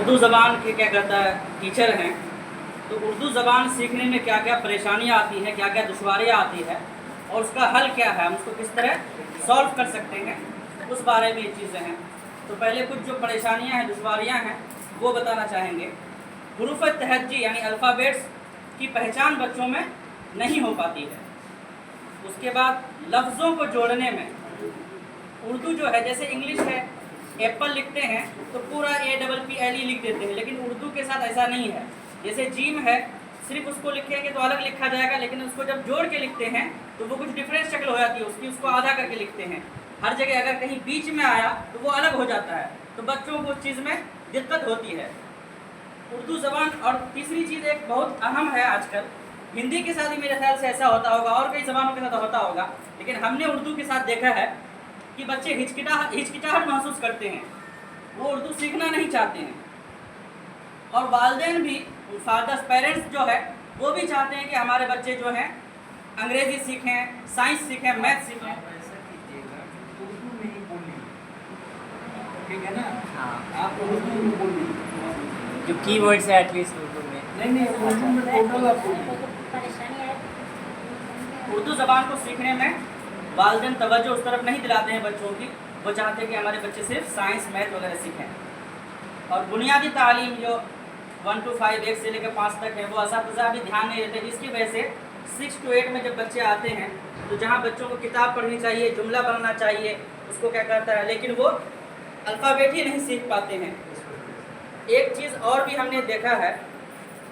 उर्दू ज़बान के क्या कहता है टीचर हैं, तो उर्दू ज़बान सीखने में क्या क्या परेशानियाँ आती हैं, क्या क्या दुश्वारियाँ आती है और उसका हल क्या है, हम उसको किस तरह सॉल्व कर सकते हैं, उस बारे में ये चीज़ें हैं। तो पहले कुछ जो परेशानियाँ हैं, दुश्वारियाँ हैं, वो बताना चाहेंगे। हुरूफ़ तहज्जी यानी अल्फ़ाबेट्स की पहचान बच्चों में नहीं हो पाती है। उसके बाद लफ्ज़ों को जोड़ने में उर्दू जो है, जैसे इंग्लिश है एप्पल लिखते हैं तो पूरा APPLE लिख देते हैं, लेकिन उर्दू के साथ ऐसा नहीं है। जैसे जीम है, सिर्फ उसको लिखेंगे तो अलग लिखा जाएगा, लेकिन उसको जब जोड़ के लिखते हैं तो वो कुछ डिफरेंट शक्ल हो जाती है उसकी, उसको आधा करके लिखते हैं। हर जगह अगर कहीं बीच में आया तो वो अलग हो जाता है, तो बच्चों को उस चीज़ में दिक्कत होती है। उर्दू ज़बान। और तीसरी चीज़ एक बहुत अहम है आजकल, हिंदी के साथ ही मेरे ख्याल से ऐसा होता होगा और कई ज़बानों के साथ होता होगा, लेकिन हमने उर्दू के साथ देखा है कि बच्चे हिचकिचाहट महसूस करते हैं, वो उर्दू सीखना नहीं चाहते हैं। और वालिदैन भी, फादर्स पेरेंट्स जो है वो भी चाहते हैं कि हमारे बच्चे जो हैं अंग्रेज़ी सीखें, साइंस सीखें, मैथ सीखें। ऐसा कीजिएगा कि उर्दू में ही बोलिए, ठीक है ना? हाँ, आप उर्दू में बोलिए, जो कीवर्ड्स है एटलीस्ट उर्दू में। नहीं उर्दू में टोटल आप बोलिए। उर्दू ज़बान को सीखने में वालिदैन तवज्जो उस तरफ नहीं दिलाते हैं बच्चों की, वो चाहते हैं कि हमारे बच्चे सिर्फ साइंस मैथ वगैरह सीखें। और बुनियादी तालीम जो 1 to 5, 1 से लेकर 5 तक है, वो असातिज़ा भी ध्यान नहीं देते, जिसकी वजह से 6 to 8 में जब बच्चे आते हैं तो जहाँ बच्चों को किताब पढ़नी चाहिए, जुमला बनाना चाहिए, उसको क्या करता है, लेकिन वो अल्फ़ाबेट ही नहीं सीख पाते हैं। एक चीज़ और भी हमने देखा है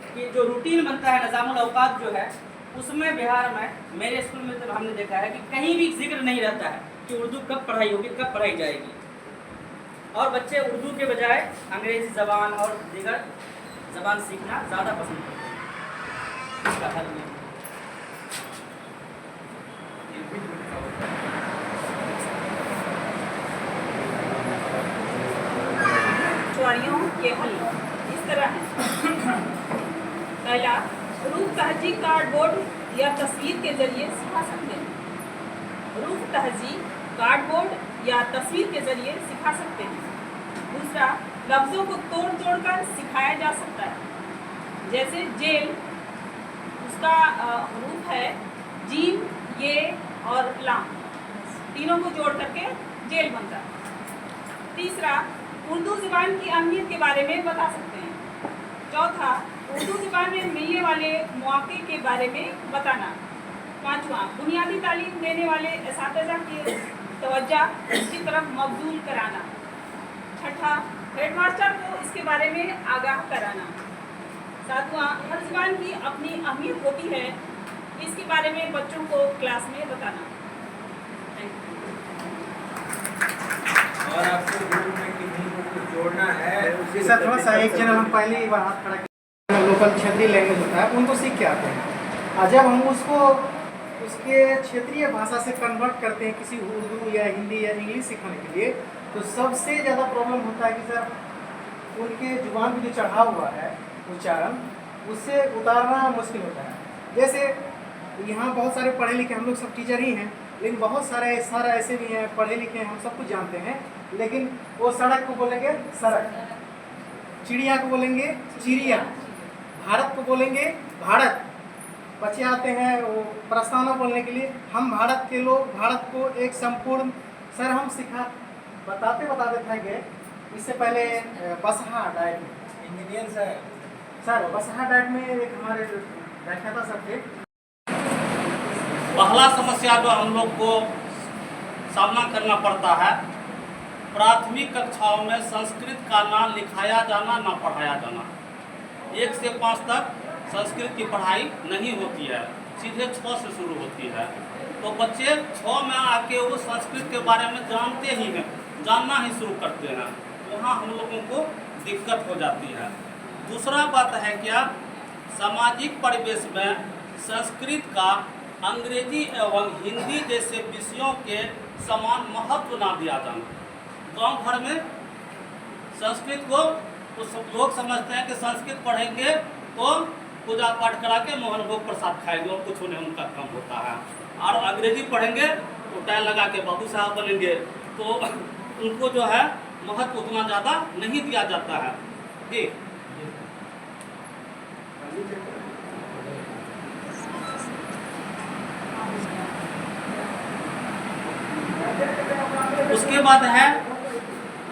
कि जो रूटीन बनता है, निज़ामुल औक़ात जो है, उसमें बिहार में मेरे स्कूल में तो हमने देखा है कि कहीं भी जिक्र नहीं रहता है कि उर्दू कब पढ़ाई होगी, कब पढ़ाई जाएगी। और बच्चे उर्दू के बजाय अंग्रेज़ी ज़बान और दीगर ज़बान सीखना ज़्यादा पसंद करते हैं। इसका हल नहीं। दुश्वारियों के हल इस तरह हैं। पहला, हुरूफ तहजी कार्डबोर्ड या तस्वीर के जरिए सिखा सकते हैं। हुरूफ तहजी कार्डबोर्ड या तस्वीर के जरिए सिखा सकते हैं। दूसरा, लफ्ज़ों को तोड़ तोड़ कर सिखाया जा सकता है। जैसे जेल, उसका हुरूफ है जीम, ये और लाम, तीनों को जोड़ करके जेल बनता है। तीसरा, उर्दू ज़बान की अहमियत के बारे में बता सकते हैं। चौथा, उर्दू ज़बान में मिलने वाले मौक़े के बारे में बताना। पाँचवा, बुनियादी तालीम देने वाले असातिज़ा की तवज्जो इसकी तरफ मबज़ूल कराना। छठा, हेडमास्टर को इसके बारे में आगाह कराना। सातवां, हर ज़बान की अपनी अहमियत होती है, इसके बारे में बच्चों को क्लास में बताना। और आपको ग्रुप में किन्हीं को कुछ जोड़ना है जी सर, थोड़ा सा एक चैनल हम पहले ही बार हाथ खड़ा किया, लोकल क्षेत्रीय लैंग्वेज होता है उनको सीख के आते हैं, और जब हम उसको उसके क्षेत्रीय भाषा से कन्वर्ट करते हैं किसी उर्दू या हिंदी या इंग्लिश सिखाने के लिए, तो सबसे ज़्यादा प्रॉब्लम होता है कि सर उनके जुबान पे जो चढ़ा हुआ है उच्चारण, उससे उतारना मुश्किल होता है। जैसे यहाँ बहुत सारे पढ़े लिखे हम लोग सब टीचर ही हैं, लेकिन बहुत सारे सर ऐसे भी हैं पढ़े लिखे हैं, हम सब कुछ जानते हैं, लेकिन वो सड़क को बोलेंगे सड़क, चिड़िया को बोलेंगे चिड़िया, भारत को बोलेंगे भारत। बच्चे आते हैं वो प्रस्तावना बोलने के लिए, हम भारत के लोग भारत को एक संपूर्ण, सर हम बताते थक गए। इससे पहले बसहा डाइट में इंजीनियर सर बसहा डाइट में एक हमारे व्याख्याता सर थे। पहला समस्या जो हम लोग को सामना करना पड़ता है, प्राथमिक कक्षाओं में संस्कृत का ना लिखाया जाना ना पढ़ाया जाना। 1 से 5 तक संस्कृत की पढ़ाई नहीं होती है, सीधे 6 से शुरू होती है। तो बच्चे 6 में आके वो संस्कृत के बारे में जानते ही हैं, जानना ही शुरू करते हैं, वहाँ हम लोगों को दिक्कत हो जाती है। दूसरा बात है क्या, सामाजिक परिवेश में संस्कृत का अंग्रेजी एवं हिंदी जैसे विषयों के समान महत्व ना दिया जाना। गांव भर में संस्कृत को तो सब लोग समझते हैं कि संस्कृत पढ़ेंगे तो पूजा पाठ करा के मोहन भोग प्रसाद खाएंगे और कुछ उन्हें उनका कम होता है, और अंग्रेजी पढ़ेंगे तो टाई लगा के बाबू साहब बनेंगे, तो उनको जो है महत्व उतना ज़्यादा नहीं दिया जाता है। जी उसके बाद है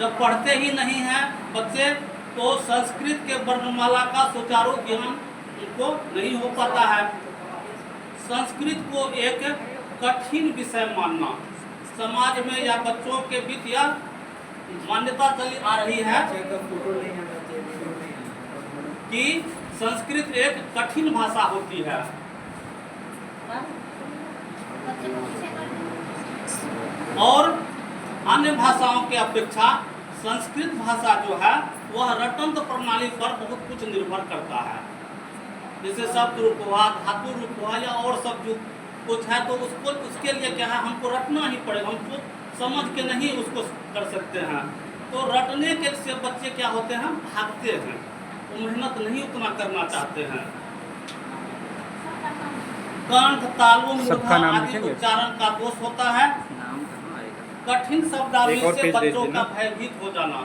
जब पढ़ते ही नहीं हैं बच्चे तो संस्कृत के वर्णमाला का सुचारू ज्ञान उनको नहीं हो पाता है। संस्कृत को एक कठिन विषय मानना समाज में या बच्चों के बीच या मान्यता चली आ रही है कि संस्कृत एक कठिन भाषा होती है। और अन्य भाषाओं की अपेक्षा संस्कृत भाषा जो है वह रटंत प्रणाली पर बहुत कुछ निर्भर करता है। जैसे शब्द रूप हुआ, धातु रूप हुआ या और सब जो कुछ है तो उसको उसके लिए क्या है हमको रटना ही पड़ेगा, हमको समझ के नहीं उसको कर सकते हैं। तो रटने के से बच्चे क्या होते हैं भागते हैं, वो मेहनत नहीं उतना करना चाहते हैं। कंठ तालु मूर्धा आदि उच्चारण का दोष होता है। कठिन शब्दावली से बच्चों का भयभीत हो जाना।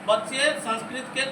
बच्चे संस्कृत के